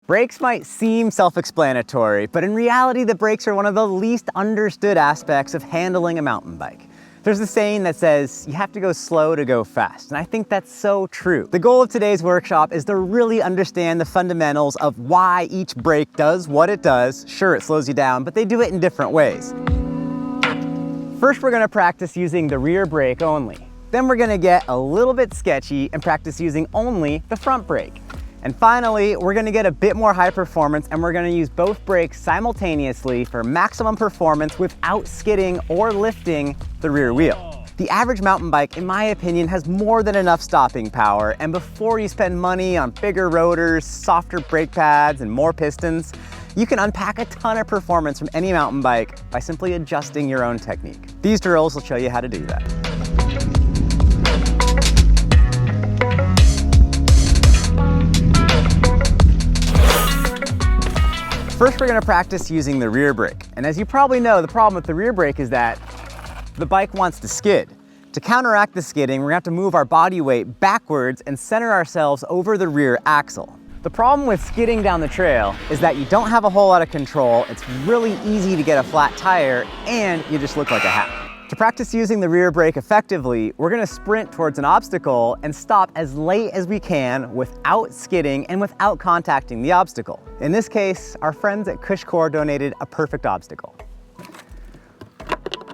Brakes might seem self-explanatory, but in reality, the brakes are one of the least understood aspects of handling a mountain bike. There's a saying that says, you have to go slow to go fast, and I think that's so true. The goal of today's workshop is to really understand the fundamentals of why each brake does what it does. Sure, it slows you down, but they do it in different ways. First, we're gonna practice using the rear brake only. Then we're gonna get a little bit sketchy and practice using only the front brake. And finally, we're gonna get a bit more high performance and we're gonna use both brakes simultaneously for maximum performance without skidding or lifting the rear wheel. The average mountain bike, in my opinion, has more than enough stopping power, and before you spend money on bigger rotors, softer brake pads, and more pistons, you can unpack a ton of performance from any mountain bike by simply adjusting your own technique. These drills will show you how to do that. First, we're gonna practice using the rear brake. And as you probably know, the problem with the rear brake is that the bike wants to skid. To counteract the skidding, we're gonna have to move our body weight backwards and center ourselves over the rear axle. The problem with skidding down the trail is that you don't have a whole lot of control, it's really easy to get a flat tire, and you just look like a hack. To practice using the rear brake effectively, we're gonna sprint towards an obstacle and stop as late as we can without skidding and without contacting the obstacle. In this case, our friends at Cushcore donated a perfect obstacle.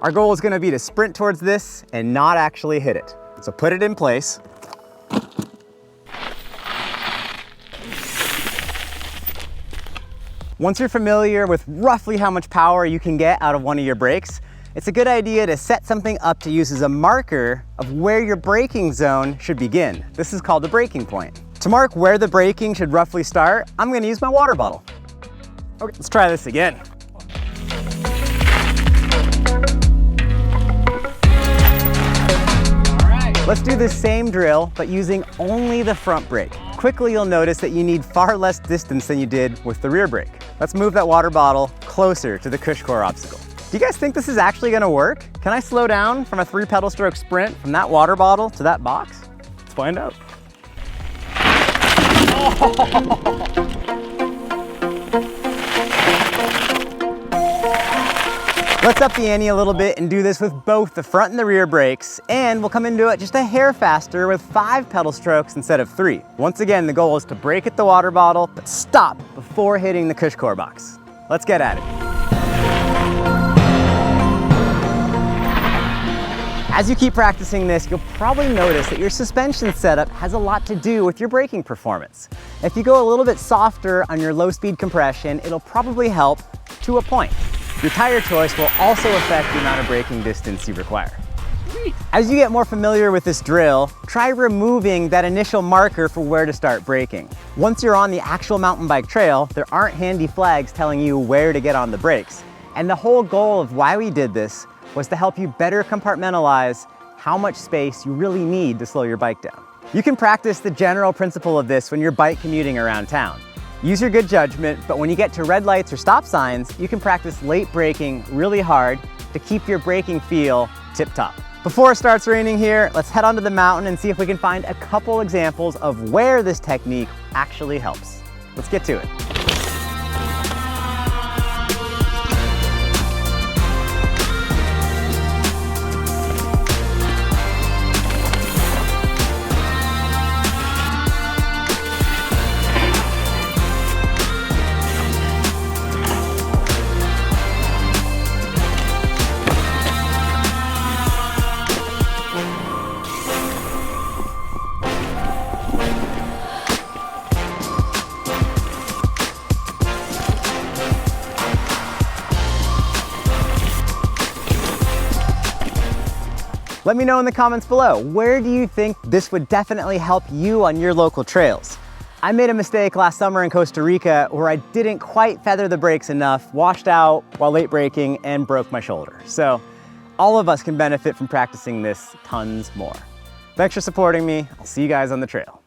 Our goal is gonna be to sprint towards this and not actually hit it. So put it in place. Once you're familiar with roughly how much power you can get out of one of your brakes, it's a good idea to set something up to use as a marker of where your braking zone should begin. This is called the braking point. To mark where the braking should roughly start, I'm gonna use my water bottle. Okay, let's try this again. All right. Let's do the same drill, but using only the front brake. Quickly, you'll notice that you need far less distance than you did with the rear brake. Let's move that water bottle closer to the Cushcore obstacle. Do you guys think this is actually gonna work? Can I slow down from a 3-pedal stroke sprint from that water bottle to that box? Let's find out. Let's up the ante a little bit and do this with both the front and the rear brakes, and we'll come into it just a hair faster with 5 pedal strokes instead of 3. Once again, the goal is to brake at the water bottle, but stop before hitting the Cushcore box. Let's get at it. As you keep practicing this, you'll probably notice that your suspension setup has a lot to do with your braking performance. If you go a little bit softer on your low-speed compression, it'll probably help to a point. Your tire choice will also affect the amount of braking distance you require. As you get more familiar with this drill, try removing that initial marker for where to start braking. Once you're on the actual mountain bike trail, there aren't handy flags telling you where to get on the brakes. And the whole goal of why we did this was to help you better compartmentalize how much space you really need to slow your bike down. You can practice the general principle of this when you're bike commuting around town. Use your good judgment, but when you get to red lights or stop signs, you can practice late braking really hard to keep your braking feel tip-top. Before it starts raining here, let's head onto the mountain and see if we can find a couple examples of where this technique actually helps. Let's get to it. Let me know in the comments below, where do you think this would definitely help you on your local trails? I made a mistake last summer in Costa Rica where I didn't quite feather the brakes enough, washed out while late braking, and broke my shoulder. So all of us can benefit from practicing this tons more. Thanks for supporting me. I'll see you guys on the trail.